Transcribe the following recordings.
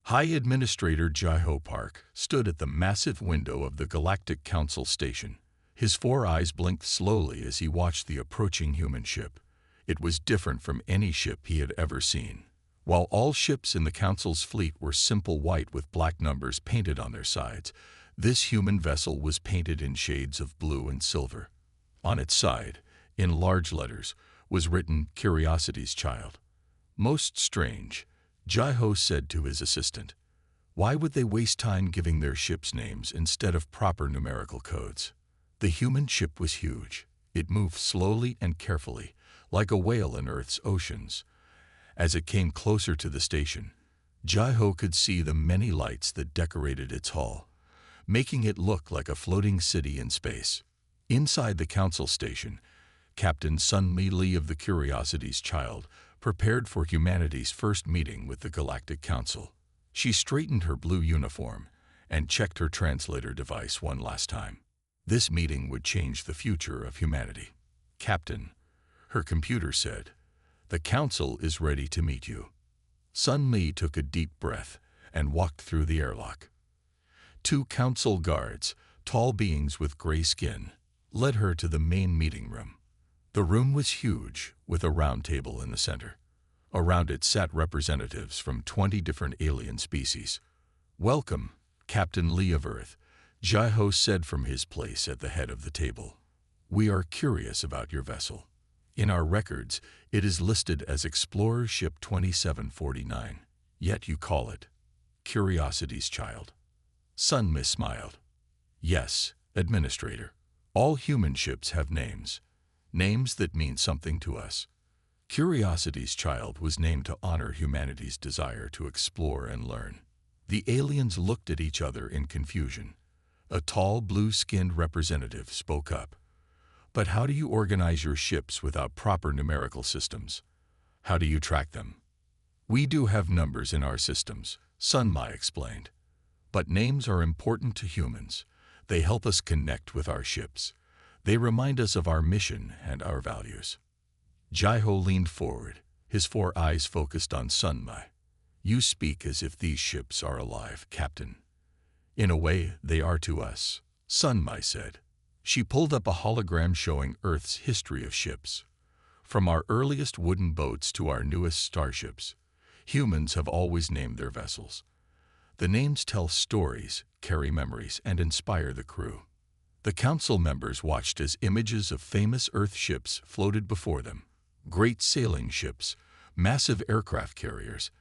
High Administrator Jaiho Park stood at the massive window of the Galactic Council station. His 4 eyes blinked slowly as he watched the approaching human ship. It was different from any ship he had ever seen. While all ships in the Council's fleet were simple white with black numbers painted on their sides, this human vessel was painted in shades of blue and silver. On its side, in large letters, was written Curiosity's Child. Most strange, Jaiho said to his assistant. Why would they waste time giving their ships names instead of proper numerical codes? The human ship was huge. It moved slowly and carefully, like a whale in Earth's oceans. As it came closer to the station, Jaiho could see the many lights that decorated its hull, making it look like a floating city in space. Inside the Council station, Captain Sunmi Lee of the Curiosity's Child prepared for humanity's first meeting with the Galactic Council. She straightened her blue uniform and checked her translator device one last time. This meeting would change the future of humanity. Captain, her computer said, the Council is ready to meet you. Sunmi took a deep breath and walked through the airlock. 2 Council guards, tall beings with gray skin, led her to the main meeting room. The room was huge, with a round table in the center. Around it sat representatives from 20 different alien species. Welcome, Captain Lee of Earth, Jaiho said from his place at the head of the table. We are curious about your vessel. In our records, it is listed as Explorer Ship 2749, yet you call it Curiosity's Child. Sunmi smiled. Yes, Administrator. All human ships have names. Names that mean something to us. Curiosity's Child was named to honor humanity's desire to explore and learn. The aliens looked at each other in confusion. A tall, blue-skinned representative spoke up. But how do you organize your ships without proper numerical systems? How do you track them? We do have numbers in our systems, Sunmi explained. But names are important to humans. They help us connect with our ships. They remind us of our mission and our values. Jaiho leaned forward, his 4 eyes focused on Sunmi. You speak as if these ships are alive, Captain. In a way, they are to us, Sunmi said. She pulled up a hologram showing Earth's history of ships. From our earliest wooden boats to our newest starships, humans have always named their vessels. The names tell stories, carry memories, and inspire the crew. The Council members watched as images of famous Earth ships floated before them. Great sailing ships, massive aircraft carriers,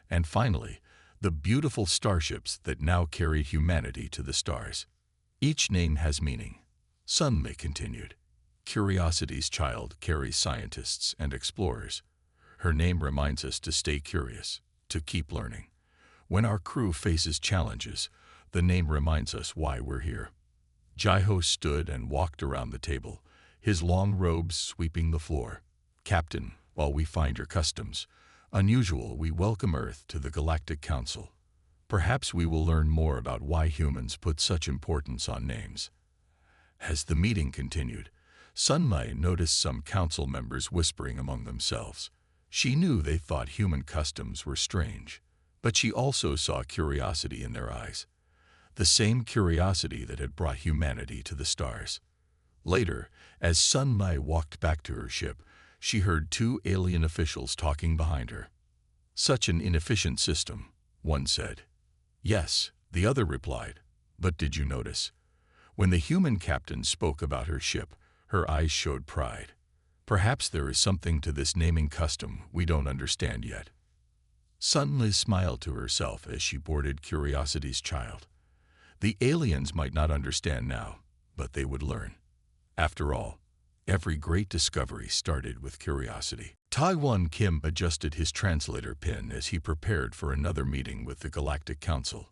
and finally, the beautiful starships that now carried humanity to the stars. Each name has meaning. Sunmi continued. Curiosity's Child carries scientists and explorers. Her name reminds us to stay curious, to keep learning. When our crew faces challenges, the name reminds us why we're here. Jaiho stood and walked around the table, his long robes sweeping the floor. Captain, while we find your customs unusual, we welcome Earth to the Galactic Council. Perhaps we will learn more about why humans put such importance on names. As the meeting continued, Sunmi noticed some council members whispering among themselves. She knew they thought human customs were strange, but she also saw curiosity in their eyes. The same curiosity that had brought humanity to the stars. Later, as Sunmi walked back to her ship, she heard 2 alien officials talking behind her. Such an inefficient system, one said. Yes, the other replied. But did you notice? When the human captain spoke about her ship, her eyes showed pride. Perhaps there is something to this naming custom we don't understand yet. Sunmi smiled to herself as she boarded Curiosity's Child. The aliens might not understand now, but they would learn. After all, every great discovery started with curiosity. Taiwan Kim adjusted his translator pin as he prepared for another meeting with the Galactic Council.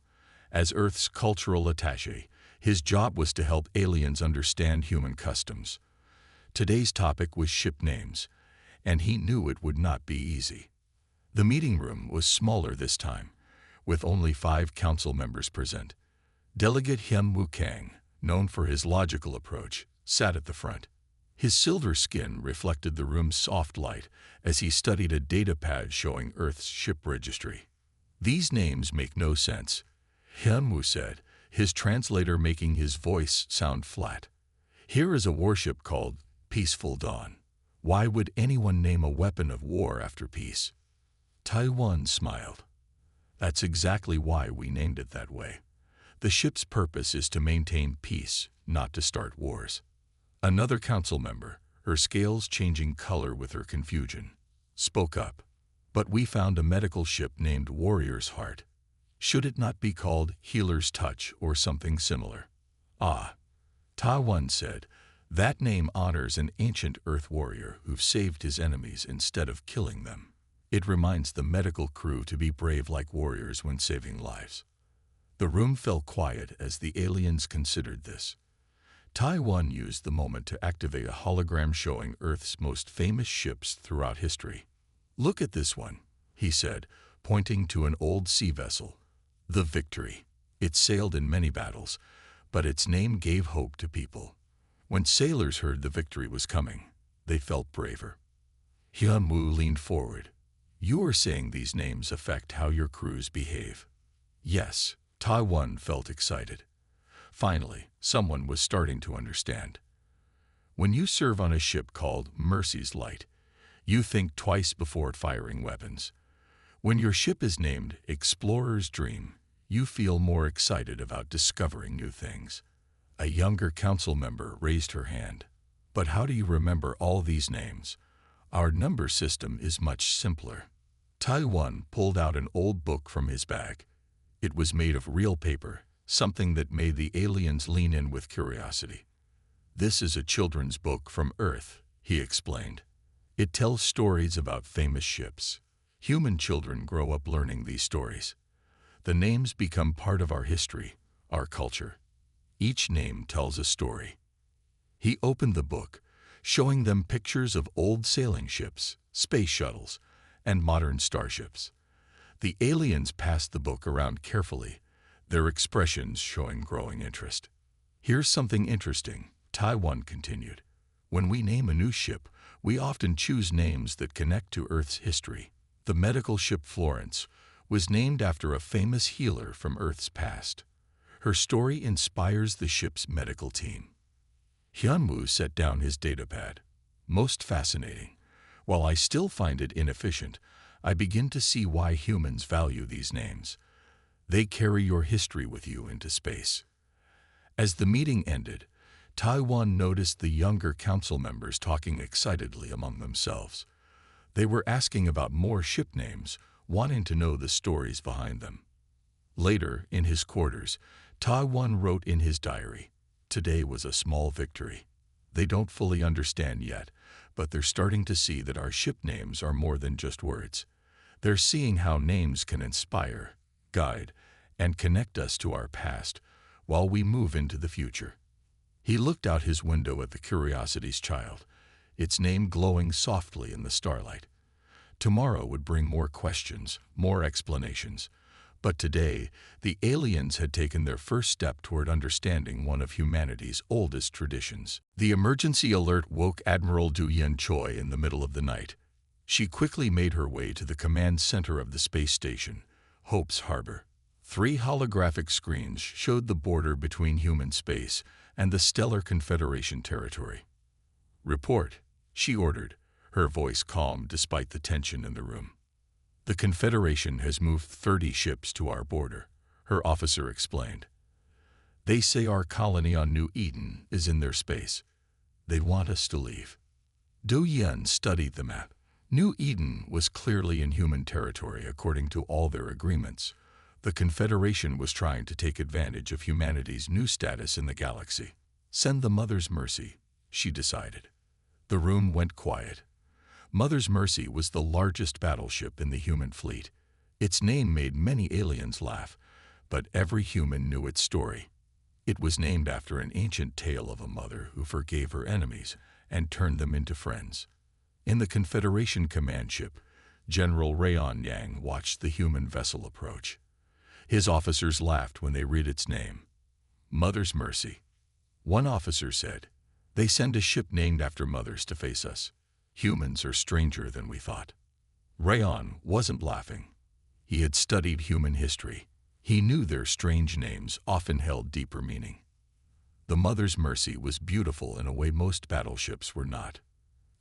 As Earth's cultural attaché, his job was to help aliens understand human customs. Today's topic was ship names, and he knew it would not be easy. The meeting room was smaller this time, with only 5 council members present. Delegate Hiem Woo-Kang, known for his logical approach, sat at the front. His silver skin reflected the room's soft light as he studied a data pad showing Earth's ship registry. These names make no sense, Hyunwoo said, his translator making his voice sound flat. Here is a warship called Peaceful Dawn. Why would anyone name a weapon of war after peace? Taiwan smiled. That's exactly why we named it that way. The ship's purpose is to maintain peace, not to start wars. Another council member, her scales changing color with her confusion, spoke up. But we found a medical ship named Warrior's Heart. Should it not be called Healer's Touch or something similar? Ah, Taiwan said, that name honors an ancient Earth warrior who've saved his enemies instead of killing them. It reminds the medical crew to be brave like warriors when saving lives. The room fell quiet as the aliens considered this. Taiwan used the moment to activate a hologram showing Earth's most famous ships throughout history. Look at this one, he said, pointing to an old sea vessel. The Victory. It sailed in many battles, but its name gave hope to people. When sailors heard the victory was coming, they felt braver. Hyunwoo leaned forward. You are saying these names affect how your crews behave? Yes, Taiwan felt excited. Finally, someone was starting to understand. When you serve on a ship called Mercy's Light, you think twice before firing weapons. When your ship is named Explorer's Dream, you feel more excited about discovering new things. A younger council member raised her hand. But how do you remember all these names? Our number system is much simpler. Taiwan pulled out an old book from his bag. It was made of real paper, something that made the aliens lean in with curiosity. This is a children's book from Earth, he explained. It tells stories about famous ships. Human children grow up learning these stories. The names become part of our history, our culture. Each name tells a story. He opened the book, showing them pictures of old sailing ships, space shuttles, and modern starships. The aliens passed the book around carefully, their expressions showing growing interest. Here's something interesting, Taiwan continued. When we name a new ship, we often choose names that connect to Earth's history. The medical ship Florence was named after a famous healer from Earth's past. Her story inspires the ship's medical team. Hyunwoo set down his datapad. Most fascinating. While I still find it inefficient, I begin to see why humans value these names. They carry your history with you into space. As the meeting ended, Taiwan noticed the younger council members talking excitedly among themselves. They were asking about more ship names, wanting to know the stories behind them. Later, in his quarters, Taiwan wrote in his diary, "Today was a small victory. They don't fully understand yet, but they're starting to see that our ship names are more than just words. They're seeing how names can inspire, guide, and connect us to our past while we move into the future." He looked out his window at the Curiosity's child, its name glowing softly in the starlight. Tomorrow would bring more questions, more explanations. But today, the aliens had taken their first step toward understanding one of humanity's oldest traditions. The emergency alert woke Admiral Du Yen Choi in the middle of the night. She quickly made her way to the command center of the space station, Hope's Harbor. 3 holographic screens showed the border between human space and the Stellar Confederation territory. "Report," she ordered, her voice calm despite the tension in the room. "The Confederation has moved 30 ships to our border," her officer explained. "They say our colony on New Eden is in their space. They want us to leave." Du Yen studied the map. New Eden was clearly in human territory according to all their agreements. The Confederation was trying to take advantage of humanity's new status in the galaxy. "Send the Mother's Mercy," she decided. The room went quiet. Mother's Mercy was the largest battleship in the human fleet. Its name made many aliens laugh, but every human knew its story. It was named after an ancient tale of a mother who forgave her enemies and turned them into friends. In the Confederation command ship, General Rayon Yang watched the human vessel approach. His officers laughed when they read its name. Mother's Mercy. One officer said, "They send a ship named after mothers to face us. Humans are stranger than we thought." Rayon wasn't laughing. He had studied human history. He knew their strange names often held deeper meaning. The Mother's Mercy was beautiful in a way most battleships were not.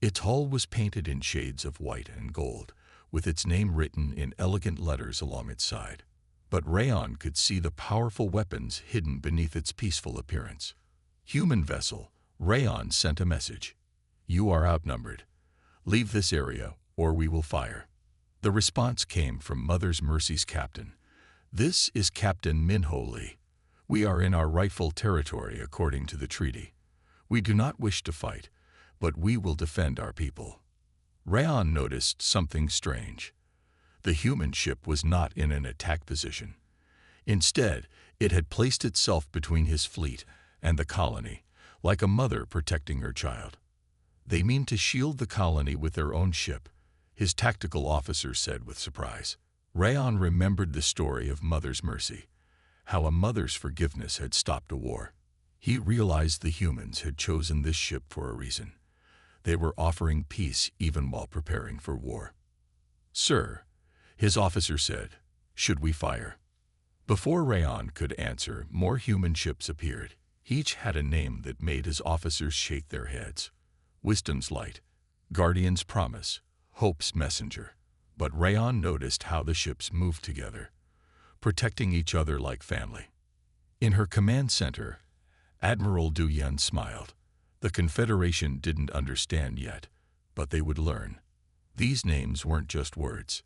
Its hull was painted in shades of white and gold, with its name written in elegant letters along its side. But Rayon could see the powerful weapons hidden beneath its peaceful appearance. Human vessel, Rayon sent a message. You are outnumbered. Leave this area, or we will fire. The response came from Mother's Mercy's captain. This is Captain Minho Lee. We are in our rightful territory according to the treaty. We do not wish to fight, but we will defend our people. Rayon noticed something strange. The human ship was not in an attack position. Instead, it had placed itself between his fleet and the colony, like a mother protecting her child. They mean to shield the colony with their own ship, his tactical officer said with surprise. Rayon remembered the story of Mother's Mercy, how a mother's forgiveness had stopped a war. He realized the humans had chosen this ship for a reason. They were offering peace even while preparing for war. Sir, his officer said, should we fire? Before Rayon could answer, more human ships appeared. Each had a name that made his officers shake their heads. Wisdom's Light, Guardian's Promise, Hope's Messenger. But Rayon noticed how the ships moved together, protecting each other like family. In her command center, Admiral Du Yan smiled. The Confederation didn't understand yet, but they would learn. These names weren't just words.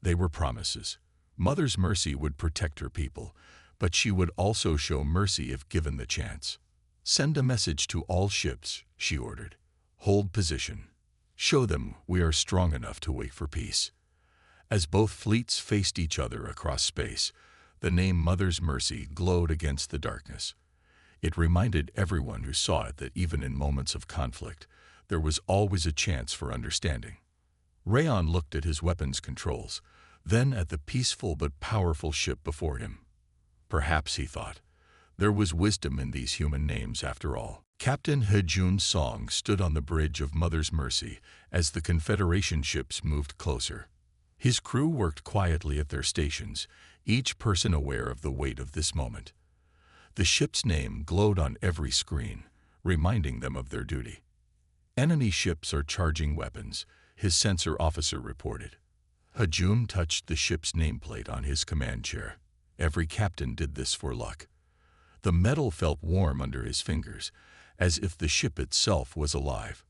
They were promises. Mother's Mercy would protect her people, but she would also show mercy if given the chance. Send a message to all ships, she ordered. Hold position. Show them we are strong enough to wait for peace. As both fleets faced each other across space, the name Mother's Mercy glowed against the darkness. It reminded everyone who saw it that even in moments of conflict, there was always a chance for understanding. Rayon looked at his weapons controls, then at the peaceful but powerful ship before him. Perhaps, he thought, there was wisdom in these human names after all. Captain Hejun's song stood on the bridge of Mother's Mercy as the Confederation ships moved closer. His crew worked quietly at their stations, each person aware of the weight of this moment. The ship's name glowed on every screen, reminding them of their duty. Enemy ships are charging weapons, his sensor officer reported. Hejun touched the ship's nameplate on his command chair. Every captain did this for luck. The metal felt warm under his fingers, as if the ship itself was alive.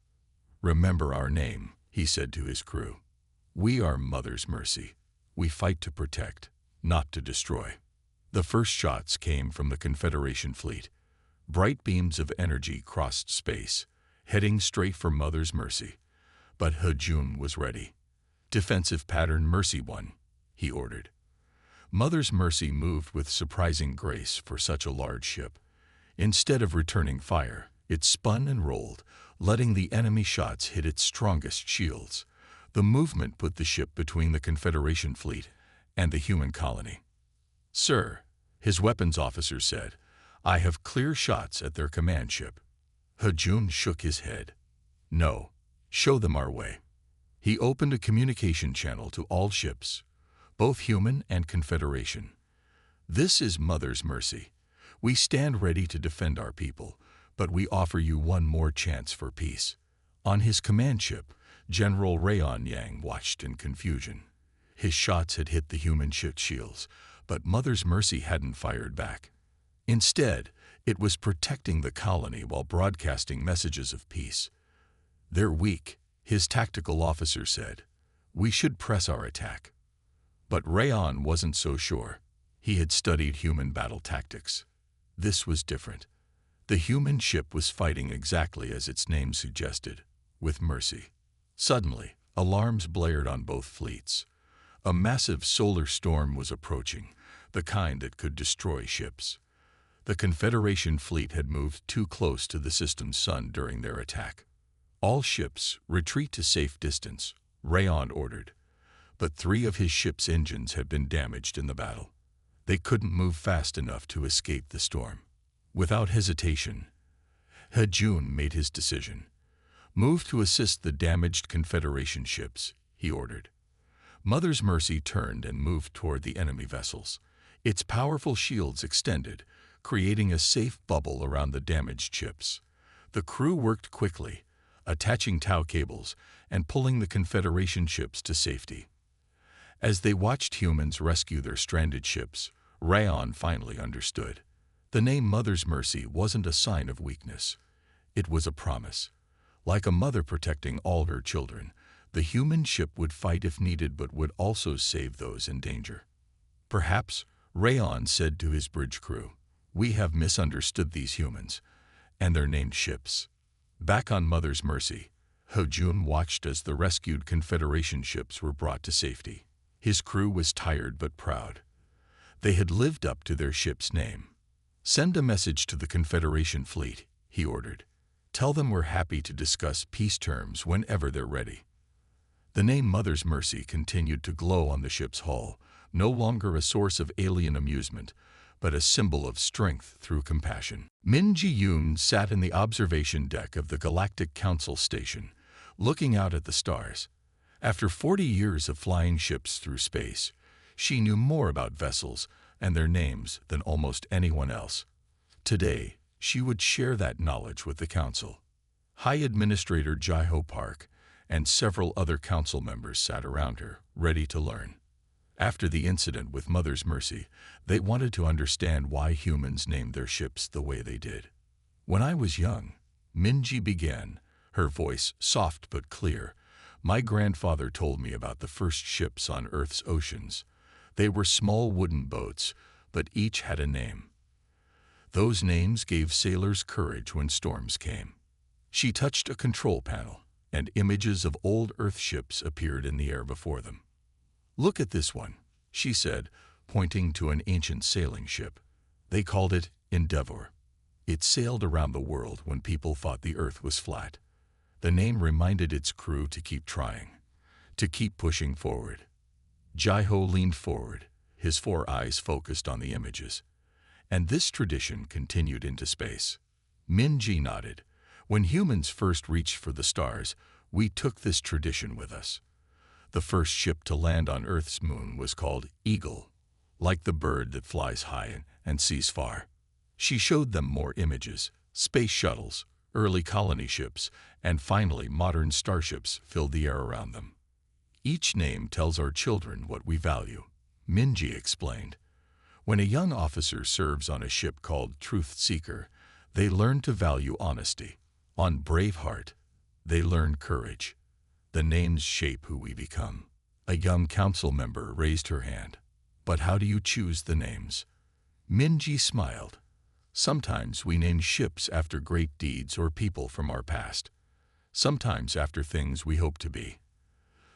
Remember our name, he said to his crew. We are Mother's Mercy. We fight to protect, not to destroy. The first shots came from the Confederation fleet. Bright beams of energy crossed space, heading straight for Mother's Mercy. But Hejun was ready. Defensive pattern Mercy 1, he ordered. Mother's Mercy moved with surprising grace for such a large ship. Instead of returning fire, it spun and rolled, letting the enemy shots hit its strongest shields. The movement put the ship between the Confederation fleet and the human colony. Sir, his weapons officer said, I have clear shots at their command ship. Hejun shook his head. No, show them our way. He opened a communication channel to all ships, both human and Confederation. This is Mother's Mercy. We stand ready to defend our people, but we offer you one more chance for peace. On his command ship, General Rayon Yang watched in confusion. His shots had hit the human ship shields, but Mother's Mercy hadn't fired back. Instead, it was protecting the colony while broadcasting messages of peace. They're weak, his tactical officer said. We should press our attack. But Rayon wasn't so sure. He had studied human battle tactics. This was different. The human ship was fighting exactly as its name suggested, with mercy. Suddenly, alarms blared on both fleets. A massive solar storm was approaching, the kind that could destroy ships. The Confederation fleet had moved too close to the system's sun during their attack. All ships, retreat to safe distance, Rayon ordered. But 3 of his ship's engines had been damaged in the battle. They couldn't move fast enough to escape the storm. Without hesitation, Hejun made his decision. Move to assist the damaged Confederation ships, he ordered. Mother's Mercy turned and moved toward the enemy vessels. Its powerful shields extended, creating a safe bubble around the damaged ships. The crew worked quickly, attaching tow cables and pulling the Confederation ships to safety. As they watched humans rescue their stranded ships, Rayon finally understood. The name Mother's Mercy wasn't a sign of weakness. It was a promise. Like a mother protecting all her children, the human ship would fight if needed but would also save those in danger. Perhaps, Rayon said to his bridge crew, "We have misunderstood these humans, and they're named ships." Back on Mother's Mercy, Ho-Jun watched as the rescued Confederation ships were brought to safety. His crew was tired but proud. They had lived up to their ship's name. "Send a message to the Confederation fleet," he ordered. "Tell them we're happy to discuss peace terms whenever they're ready." The name Mother's Mercy continued to glow on the ship's hull, no longer a source of alien amusement, but a symbol of strength through compassion. Min Ji-yoon sat in the observation deck of the Galactic Council Station, looking out at the stars. After 40 years of flying ships through space, she knew more about vessels and their names than almost anyone else. Today, she would share that knowledge with the Council. High Administrator Jai-ho Park and several other council members sat around her, ready to learn. After the incident with Mother's Mercy, they wanted to understand why humans named their ships the way they did. "When I was young," Minji began, her voice soft but clear, "my grandfather told me about the first ships on Earth's oceans. They were small wooden boats, but each had a name. Those names gave sailors courage when storms came." She touched a control panel, and images of old Earth ships appeared in the air before them. "Look at this one," she said, pointing to an ancient sailing ship. They called it Endeavor. It sailed around the world when people thought the Earth was flat. The name reminded its crew to keep trying, to keep pushing forward. Jai-ho leaned forward, his 4 eyes focused on the images. "And this tradition continued into space." Min-ji nodded. "When humans first reached for the stars, we took this tradition with us. The first ship to land on Earth's moon was called Eagle, like the bird that flies high and sees far." She showed them more images. Space shuttles, early colony ships, and finally modern starships filled the air around them. "Each name tells our children what we value," Minji explained. "When a young officer serves on a ship called Truth Seeker, they learn to value honesty. On Braveheart, they learn courage. The names shape who we become." A young council member raised her hand. "But how do you choose the names?" Minji smiled. "Sometimes we name ships after great deeds or people from our past. Sometimes after things we hope to be.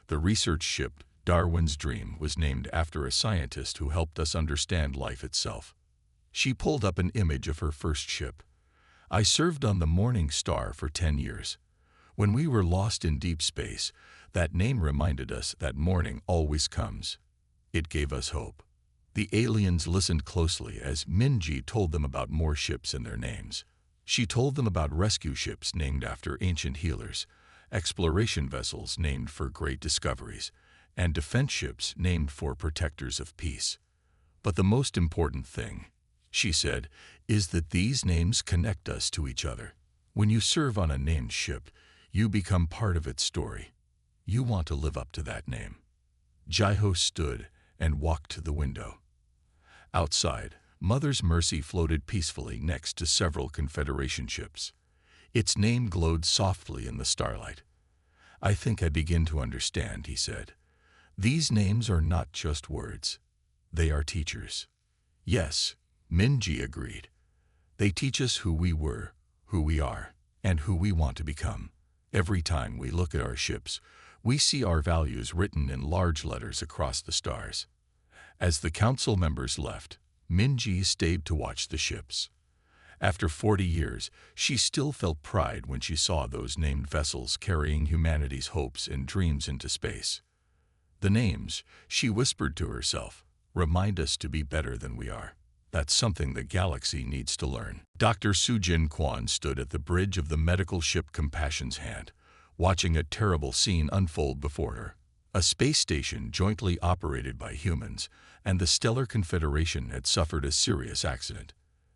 The research ship Darwin's Dream was named after a scientist who helped us understand life itself." She pulled up an image of her first ship. "I served on the Morning Star for 10 years. When we were lost in deep space, that name reminded us that morning always comes. It gave us hope." The aliens listened closely as Minji told them about more ships and their names. She told them about rescue ships named after ancient healers, exploration vessels named for great discoveries, and defense ships named for protectors of peace. "But the most important thing," she said, "is that these names connect us to each other. When you serve on a named ship, you become part of its story. You want to live up to that name." Jai-ho stood and walked to the window. Outside, Mother's Mercy floated peacefully next to several Confederation ships. Its name glowed softly in the starlight. "I think I begin to understand," he said. "These names are not just words. They are teachers." "Yes," Minji agreed. "They teach us who we were, who we are, and who we want to become. Every time we look at our ships, we see our values written in large letters across the stars." As the council members left, Minji stayed to watch the ships. After 40 years, she still felt pride when she saw those named vessels carrying humanity's hopes and dreams into space. "The names," she whispered to herself, "remind us to be better than we are. That's something the galaxy needs to learn." Dr. Sujin Kwan stood at the bridge of the medical ship Compassion's Hand, watching a terrible scene unfold before her. a space station jointly operated by humans, and the Stellar Confederation had suffered a serious accident.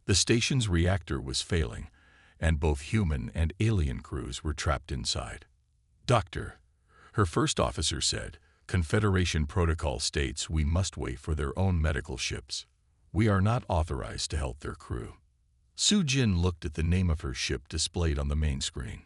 The station's reactor was failing, and both human and alien crews were trapped inside. "Doctor," her first officer said, "Confederation protocol states we must wait for their own medical ships. We are not authorized to help their crew." Su Jin looked at the name of her ship displayed on the main screen.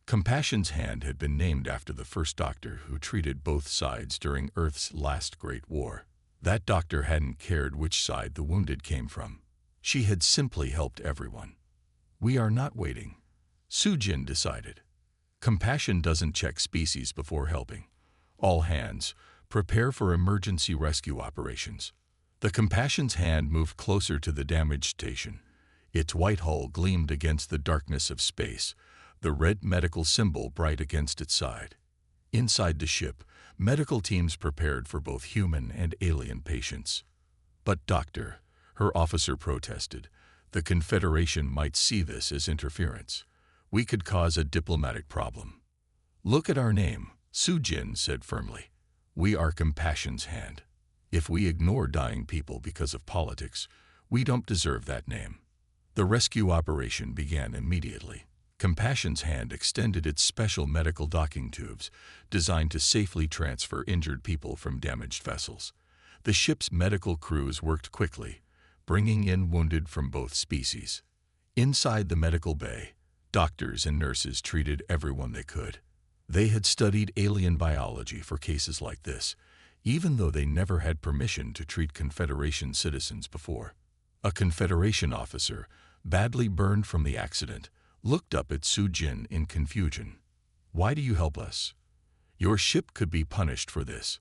Compassion's Hand had been named after the first doctor who treated both sides during Earth's last Great War. That doctor hadn't cared which side the wounded came from. She had simply helped everyone. "We are not waiting," Su Jin decided. "Compassion doesn't check species before helping. All hands, prepare for emergency rescue operations." The Compassion's Hand moved closer to the damaged station. Its white hull gleamed against the darkness of space, the red medical symbol bright against its side. Inside the ship, medical teams prepared for both human and alien patients. "But doctor," her officer protested, "the Confederation might see this as interference. We could cause a diplomatic problem." "Look at our name," Su Jin said firmly. "We are Compassion's Hand. If we ignore dying people because of politics, we don't deserve that name." The rescue operation began immediately. Compassion's Hand extended its special medical docking tubes, designed to safely transfer injured people from damaged vessels. The ship's medical crews worked quickly, bringing in wounded from both species. Inside the medical bay, doctors and nurses treated everyone they could. They had studied alien biology for cases like this, even though they never had permission to treat Confederation citizens before. A Confederation officer, badly burned from the accident, looked up at Su Jin in confusion. "Why do you help us? Your ship could be punished for this."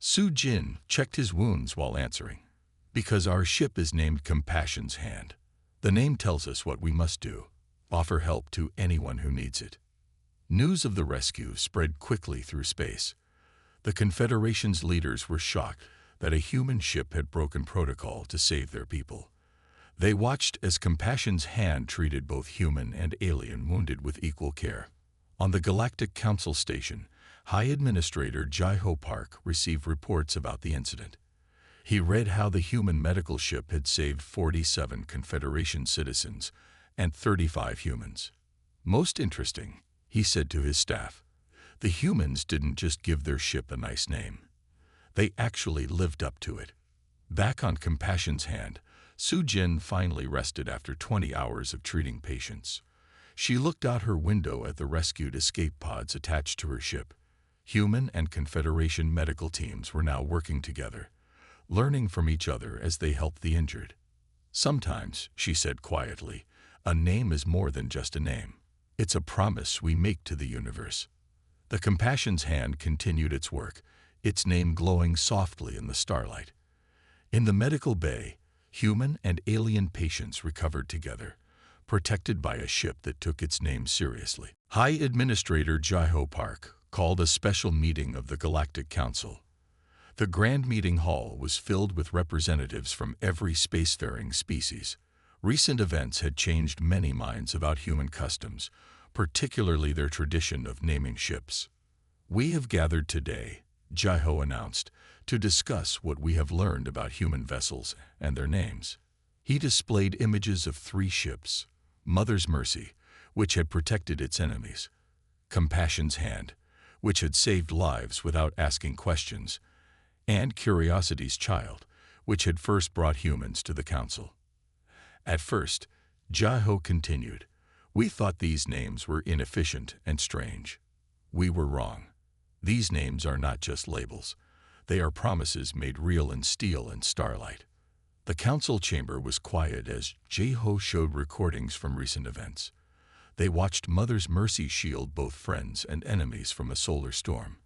Su Jin checked his wounds while answering. "Because our ship is named Compassion's Hand. The name tells us what we must do: offer help to anyone who needs it." News of the rescue spread quickly through space. The Confederation's leaders were shocked that a human ship had broken protocol to save their people. They watched as Compassion's Hand treated both human and alien wounded with equal care. On the Galactic Council Station, High Administrator Jai-Ho Park received reports about the incident. He read how the human medical ship had saved 47 Confederation citizens and 35 humans. "Most interesting," he said to his staff. "The humans didn't just give their ship a nice name. They actually lived up to it." Back on Compassion's Hand, Su Jin finally rested after 20 hours of treating patients. She looked out her window at the rescued escape pods attached to her ship. Human and Confederation medical teams were now working together, learning from each other as they helped the injured. "Sometimes," she said quietly, "a name is more than just a name. It's a promise we make to the universe." The Compassion's Hand continued its work, its name glowing softly in the starlight. In the medical bay, human and alien patients recovered together, protected by a ship that took its name seriously. High Administrator Jai-Ho Park called a special meeting of the Galactic Council. The Grand Meeting Hall was filled with representatives from every spacefaring species. Recent events had changed many minds about human customs, particularly their tradition of naming ships. "We have gathered today," Jai-Ho announced, "to discuss what we have learned about human vessels and their names." He displayed images of 3 ships: Mother's Mercy, which had protected its enemies; Compassion's Hand, which had saved lives without asking questions; and Curiosity's Child, which had first brought humans to the Council. At first, Jai-Ho continued, "We thought these names were inefficient and strange. We were wrong. These names are not just labels. They are promises made real in steel and starlight." The council chamber was quiet as Jai-Ho showed recordings from recent events. They watched Mother's Mercy shield both friends and enemies from a solar storm.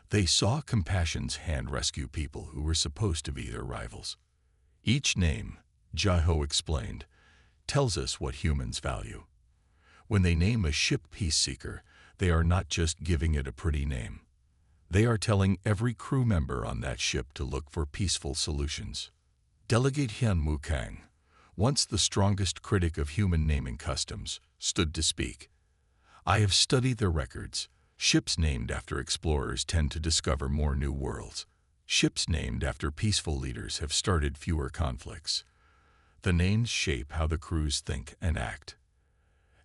They saw Compassion's Hand rescue people who were supposed to be their rivals. "Each name," Jai-Ho explained, "tells us what humans value. When they name a ship Peace Seeker, they are not just giving it a pretty name. They are telling every crew member on that ship to look for peaceful solutions." Delegate Hyun Woo Kang, once the strongest critic of human naming customs, stood to speak. "I have studied their records. Ships named after explorers tend to discover more new worlds. Ships named after peaceful leaders have started fewer conflicts. The names shape how the crews think and act.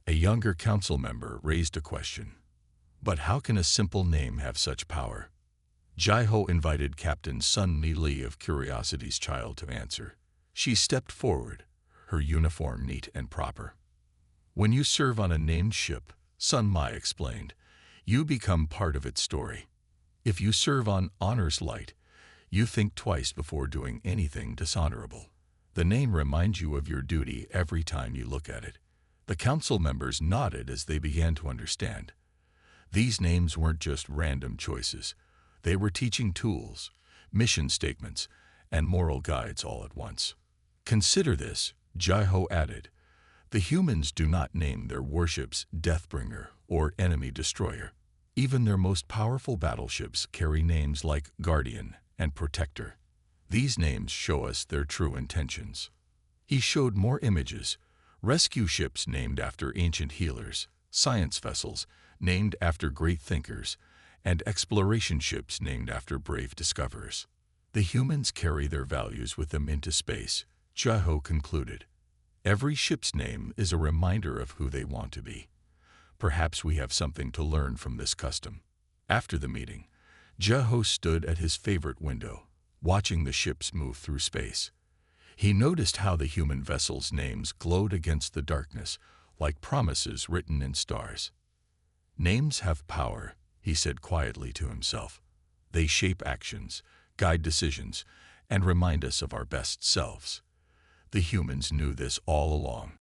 A younger council member raised a question. But how can a simple name have such power? Jai-ho invited Captain Sun-Mi Lee of Curiosity's Child to answer. She stepped forward, her uniform neat and proper. When you serve on a named ship, Sun-Mi explained, you become part of its story. If you serve on Honor's Light, you think twice before doing anything dishonorable. The name reminds you of your duty every time you look at it. The council members nodded as they began to understand. These names weren't just random choices. They were teaching tools, mission statements, and moral guides all at once. Consider this, Jai-ho added. The humans do not name their warships Deathbringer or Enemy Destroyer. Even their most powerful battleships carry names like Guardian and Protector. These names show us their true intentions. He showed more images. Rescue ships named after ancient healers, science vessels named after great thinkers, and exploration ships named after brave discoverers. The humans carry their values with them into space, Jai-ho concluded. Every ship's name is a reminder of who they want to be. Perhaps we have something to learn from this custom. After the meeting, Jai-ho stood at his favorite window, watching the ships move through space. He noticed how the human vessels' names glowed against the darkness, like promises written in stars. Names have power, he said quietly to himself. They shape actions, guide decisions, and remind us of our best selves. The humans knew this all along.